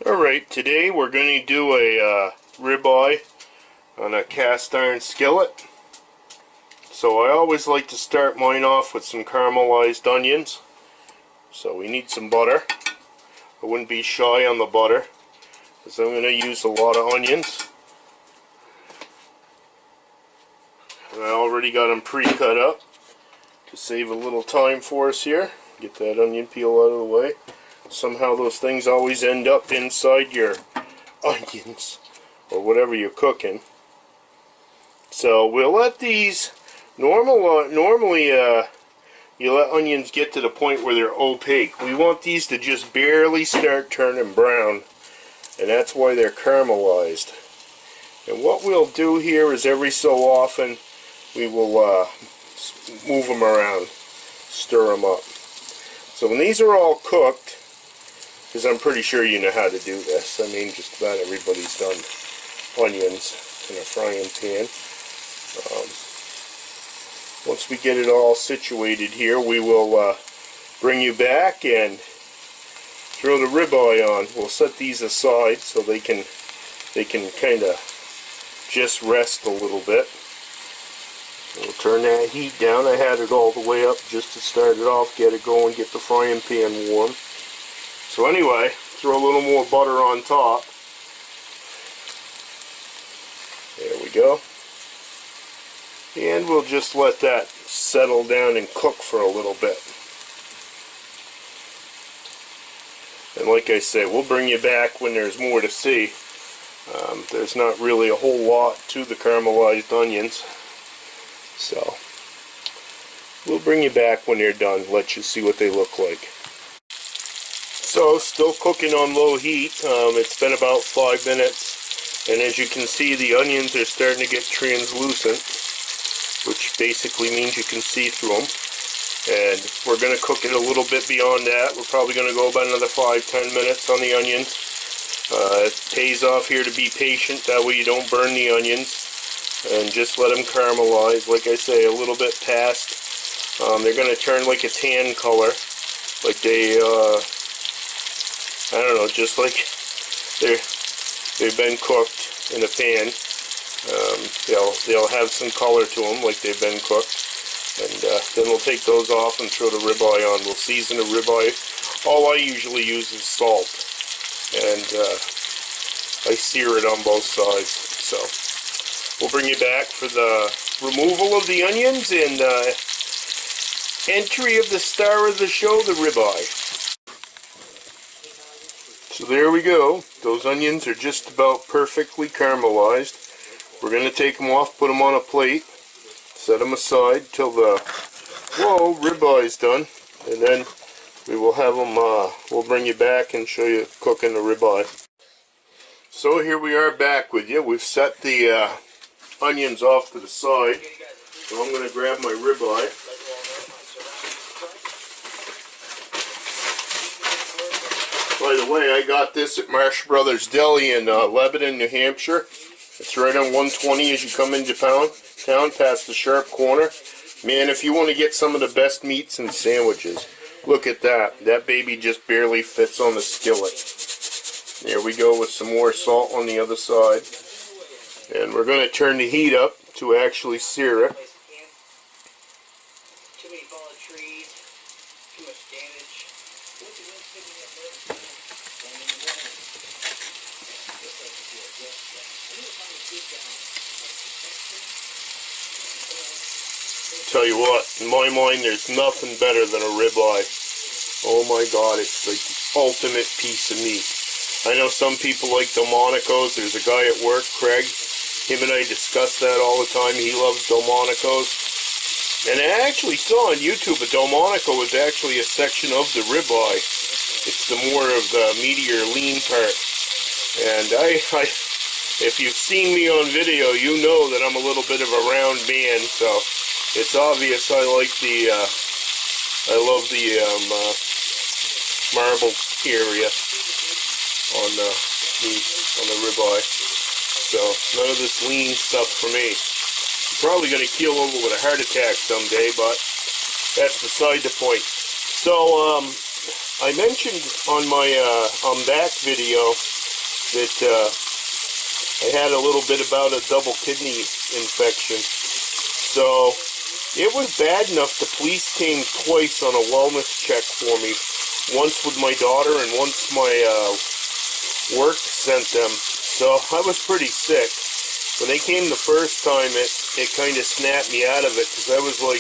Alright, today we're going to do a ribeye on a cast iron skillet. So I always like to start mine off with some caramelized onions. So we need some butter. I wouldn't be shy on the butter because I'm going to use a lot of onions. And I already got them pre-cut up to save a little time for us here. Get that onion peel out of the way. Somehow those things always end up inside your onions or whatever you're cooking. So we'll let these normally you let onions get to the point where they're opaque. We want these to just barely start turning brown, and that's why they're caramelized. And what we'll do here is every so often we will move them around, stir them up. So when these are all cooked, because I'm pretty sure you know how to do this. I mean, just about everybody's done onions in a frying pan. Once we get it all situated here, we will bring you back and throw the ribeye on. We'll set these aside so they can kind of just rest a little bit. We'll turn that heat down. I had it all the way up just to start it off, get it going, get the frying pan warm. So anyway, throw a little more butter on top. There we go. And we'll just let that settle down and cook for a little bit. And like I say, we'll bring you back when there's more to see. There's not really a whole lot to the caramelized onions. So we'll bring you back when they're done, let you see what they look like. So, still cooking on low heat. It's been about 5 minutes, and as you can see, the onions are starting to get translucent, which basically means you can see through them. And we're going to cook it a little bit beyond that. We're probably going to go about another 5-10 minutes on the onions. It pays off here to be patient, that way you don't burn the onions, and just let them caramelize. Like I say, a little bit past. They're going to turn like a tan color, like they I don't know, just like they've been cooked in a pan. They'll have some color to them, like they've been cooked. And then we'll take those off and throw the ribeye on. We'll season the ribeye. All I usually use is salt, and I sear it on both sides. So we'll bring you back for the removal of the onions and entry of the star of the show, the ribeye. So there we go. Those onions are just about perfectly caramelized. We're going to take them off, put them on a plate, set them aside till the ribeye's done, and then we will have them. We'll bring you back and show you cooking the ribeye. So here we are back with you. We've set the onions off to the side. So I'm going to grab my ribeye. By the way, I got this at Marsh Brothers Deli in Lebanon, New Hampshire. It's right on 120 as you come into town past the sharp corner. Man, if you want to get some of the best meats and sandwiches, look at that. That baby just barely fits on the skillet. There we go with some more salt on the other side. And we're going to turn the heat up to actually sear it. Too many fallen trees, too much damage. Tell you what, in my mind, there's nothing better than a ribeye. Oh my God, it's like the ultimate piece of meat. I know some people like Delmonico's. There's a guy at work, Craig. Him and I discuss that all the time. He loves Delmonico's. And I actually saw on YouTube a Delmonico was actually a section of the ribeye. It's the more of the meatier, lean part. And if you've seen me on video, you know that I'm a little bit of a round man, so it's obvious I like I love the marble area on the meat, on the ribeye. So none of this lean stuff for me. I'm probably going to keel over with a heart attack someday, but that's beside the point. So I mentioned on my I'm back video that I had a little bit about a double kidney infection. So it was bad enough the police came twice on a wellness check for me. Once with my daughter and once my work sent them. So I was pretty sick. When they came the first time, it kind of snapped me out of it because I was like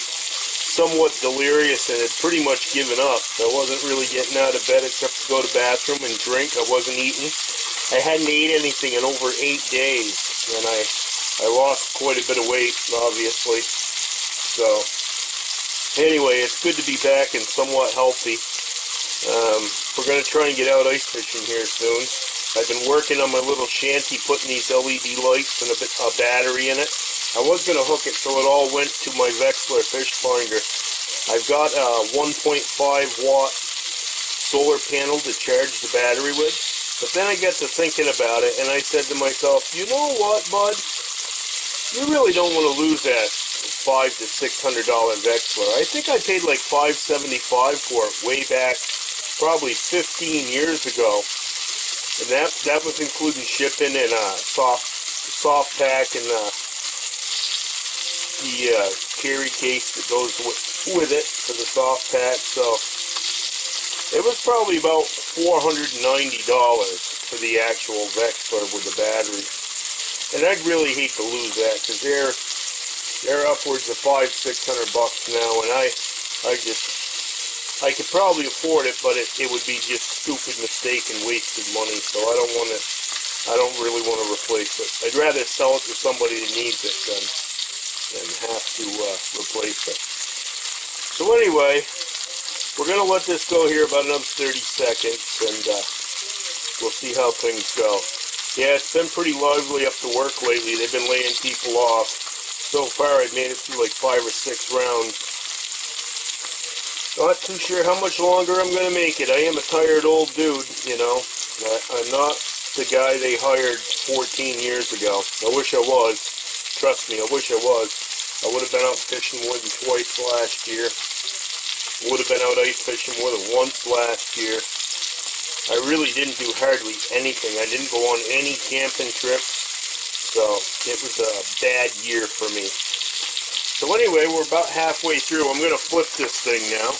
somewhat delirious and had pretty much given up. I wasn't really getting out of bed except to go to the bathroom and drink. I wasn't eating. I hadn't ate anything in over 8 days, and I lost quite a bit of weight, obviously. So anyway, it's good to be back and somewhat healthy. We're going to try and get out ice fishing here soon. I've been working on my little shanty, putting these LED lights and a battery in it. I was going to hook it so it all went to my Vexler fish finder. I've got a 1.5 watt solar panel to charge the battery with. But then I got to thinking about it, and I said to myself, you know what, bud? You really don't want to lose that $500 to $600 Vexler. I think I paid like $575 for it way back, probably 15 years ago, and that was including shipping and soft pack and the carry case that goes with it for the soft pack. So it was probably about $490 for the actual Vexler with the battery, and I'd really hate to lose that because they're upwards of $500-600 now, and I could probably afford it, but it would be just stupid mistake and wasted money. So I don't really want to replace it. I'd rather sell it to somebody that needs it than have to replace it. So anyway, we're gonna let this go here about another 30 seconds, and we'll see how things go. Yeah, it's been pretty lively up to work lately. They've been laying people off. So far, I've made it through like 5 or 6 rounds. Not too sure how much longer I'm going to make it. I am a tired old dude, you know. I'm not the guy they hired 14 years ago. I wish I was. Trust me, I wish I was. I would have been out fishing more than twice last year. Would have been out ice fishing more than once last year. I really didn't do hardly anything. I didn't go on any camping trips. So it was a bad year for me. So anyway, we're about halfway through. I'm going to flip this thing now.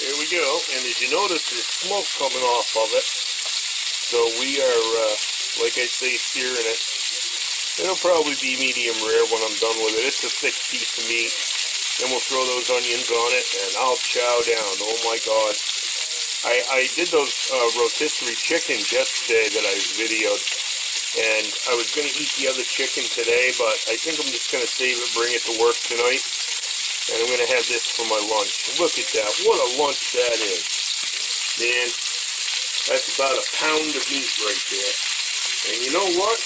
There we go. And as you notice, there's smoke coming off of it. So we are, like I say, searing it. It'll probably be medium rare when I'm done with it. It's a thick piece of meat. Then we'll throw those onions on it, and I'll chow down. Oh my God. I did those rotisserie chickens yesterday that I videoed, and I was going to eat the other chicken today, but I think I'm just going to save it, bring it to work tonight, and I'm going to have this for my lunch. Look at that. What a lunch that is. Man, that's about a pound of meat right there. And you know what?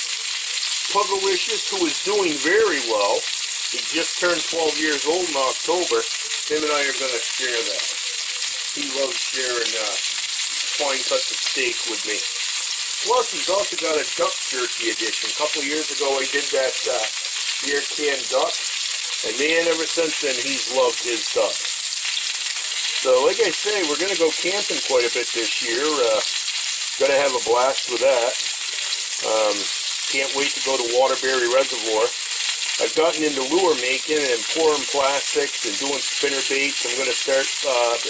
Puggalicious, who is doing very well, he just turned 12 years old in October, him and I are going to share that. He loves sharing fine cuts of steak with me. Plus, he's also got a duck jerky edition. A couple years ago, I did that beer can duck, and man, ever since then, he's loved his duck. So, like I say, we're going to go camping quite a bit this year. Going to have a blast with that. Can't wait to go to Waterbury Reservoir. I've gotten into lure making and pouring plastics and doing spinner baits. I'm going to start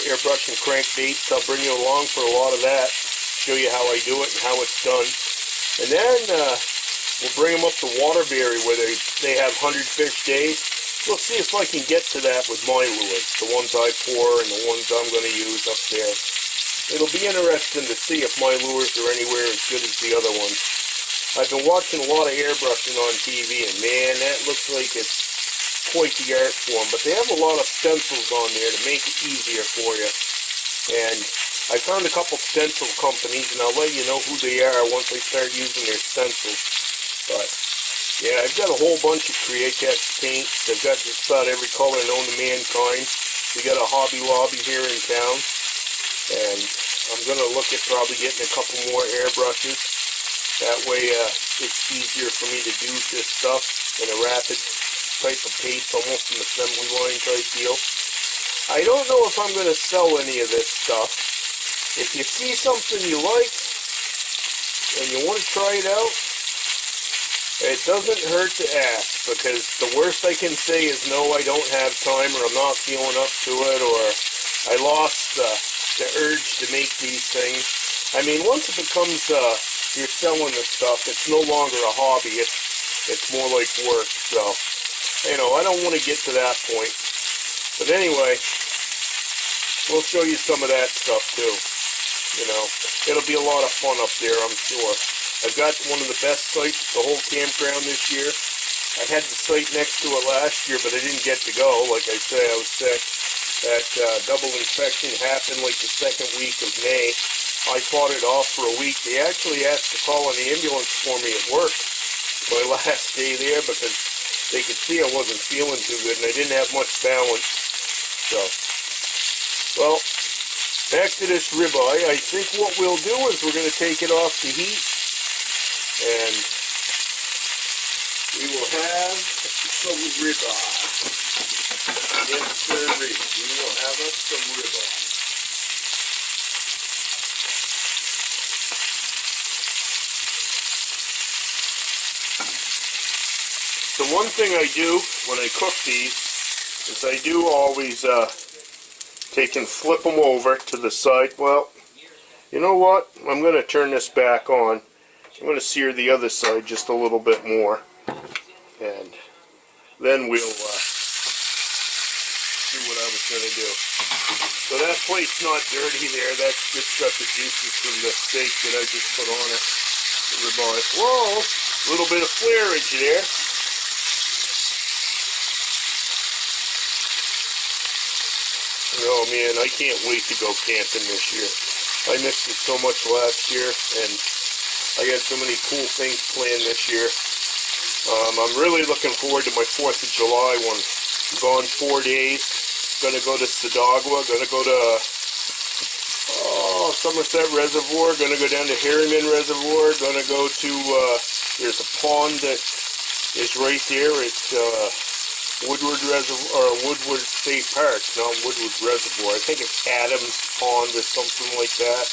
airbrushing crankbaits. I'll bring you along for a lot of that, show you how I do it and how it's done. And then we'll bring them up to Waterbury where they have 100 fish days. We'll see if I can get to that with my lures, the ones I pour and the ones I'm going to use up there. It'll be interesting to see if my lures are anywhere as good as the other ones. I've been watching a lot of airbrushing on TV, and man, that looks like it's quite the art form. But they have a lot of stencils on there to make it easier for you. And I found a couple stencil companies, and I'll let you know who they are once I start using their stencils. But yeah, I've got a whole bunch of Createx paints. I've got just about every color known to mankind. We got a Hobby Lobby here in town, and I'm going to look at probably getting a couple more airbrushes. That way it's easier for me to do this stuff in a rapid type of pace, almost an assembly line type deal. I don't know if I'm going to sell any of this stuff. If you see something you like and you want to try it out, it doesn't hurt to ask, because the worst I can say is no, I don't have time, or I'm not feeling up to it, or I lost the urge to make these things. I mean, once it becomes you're selling the stuff, it's no longer a hobby, it's more like work. So, you know, I don't want to get to that point. But anyway, we'll show you some of that stuff too. You know, it'll be a lot of fun up there, I'm sure. I've got one of the best sites, the whole campground this year. I had the site next to it last year, but I didn't get to go. Like I say, I was sick. That double infection happened like the second week of May. I fought it off for a week. They actually asked to call on the ambulance for me at work my last day there, because they could see I wasn't feeling too good and I didn't have much balance. So, well, back to this ribeye. I think what we'll do is we're going to take it off the heat, and we will have some ribeye. Yes, sirree. We will have us some ribeye. The one thing I do when I cook these is I do always take and flip them over to the side. Well, you know what? I'm going to turn this back on. I'm going to sear the other side just a little bit more, and then we'll do what I was going to do. So that plate's not dirty there. That's just got the juices from the steak that I just put on it. The ribeye. Whoa! A little bit of flairage there. Oh man, I can't wait to go camping this year. I missed it so much last year, and I got so many cool things planned this year. I'm really looking forward to my 4th of July one. I'm gone 4 days. Gonna go to Sedagwa. Gonna go to Somerset Reservoir. Gonna go down to Harriman Reservoir. Gonna go to there's a pond that is right there. It's Woodward Reservoir, or Woodward State Park, not Woodward Reservoir. I think it's Adams Pond or something like that.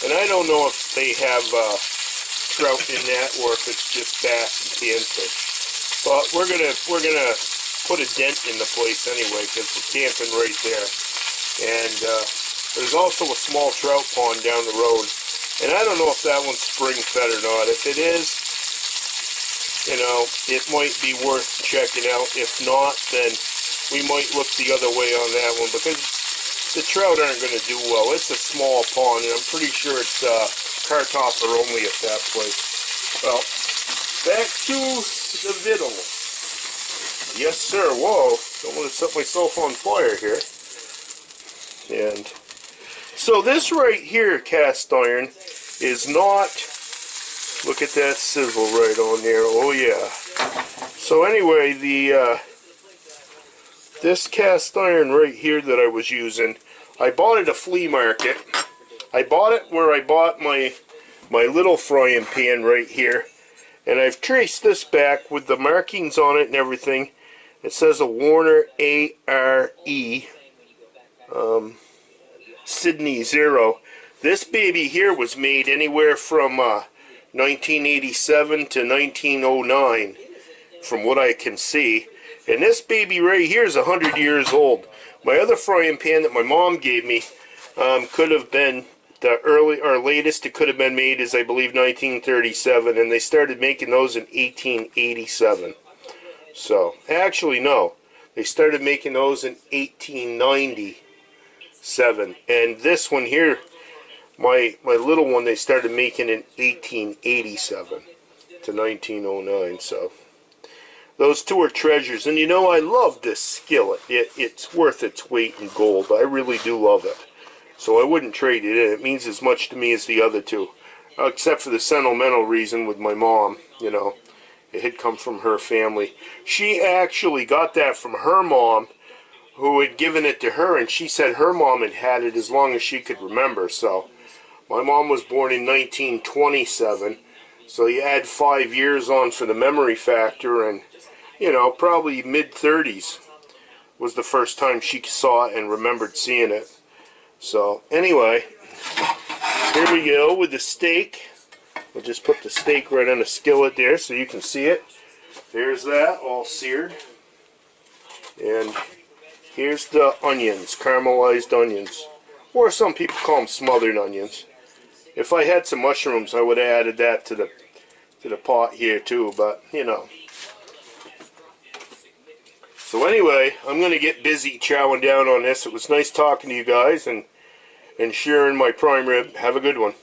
And I don't know if they have trout in that, or if it's just bass and panfish. But we're gonna put a dent in the place anyway, because we're camping right there. And there's also a small trout pond down the road, and I don't know if that one's spring fed or not. If it is, you know, it might be worth checking out. If not, then we might look the other way on that one, because the trout aren't going to do well. It's a small pond, and I'm pretty sure it's car topper only at that place. Well, back to the vittles. Yes, sir. Whoa, don't want to set myself on fire here. And so this right here, cast iron, is not... Look at that sizzle right on there. Oh yeah. So anyway, this cast iron right here that I was using, I bought at a flea market. I bought it where I bought my little frying pan right here, and I've traced this back with the markings on it and everything. It says a Warner ARE Sydney 0. This baby here was made anywhere from 1987 to 1909, from what I can see. And this baby right here is 100 years old. My other frying pan that my mom gave me could have been the early or latest it could have been made is, I believe, 1937, and they started making those in 1887. So actually no, they started making those in 1897, and this one here, my little one, they started making in 1887 to 1909. So those two are treasures. And you know, I love this skillet. It's worth its weight in gold. I really do love it. So I wouldn't trade it in. It means as much to me as the other two, except for the sentimental reason with my mom. You know, it had come from her family. She actually got that from her mom, who had given it to her, and she said her mom had had it as long as she could remember. So my mom was born in 1927, So you add 5 years on for the memory factor, and you know, probably mid-30s was the first time she saw it and remembered seeing it. So anyway, here we go with the steak. We'll just put the steak right on the skillet there so you can see it. There's that, all seared. And here's the onions, caramelized onions. Or some people call them smothered onions. If I had some mushrooms, I would have added that to the pot here too, but you know. So anyway, I'm going to get busy chowing down on this. It was nice talking to you guys and sharing my prime rib. Have a good one.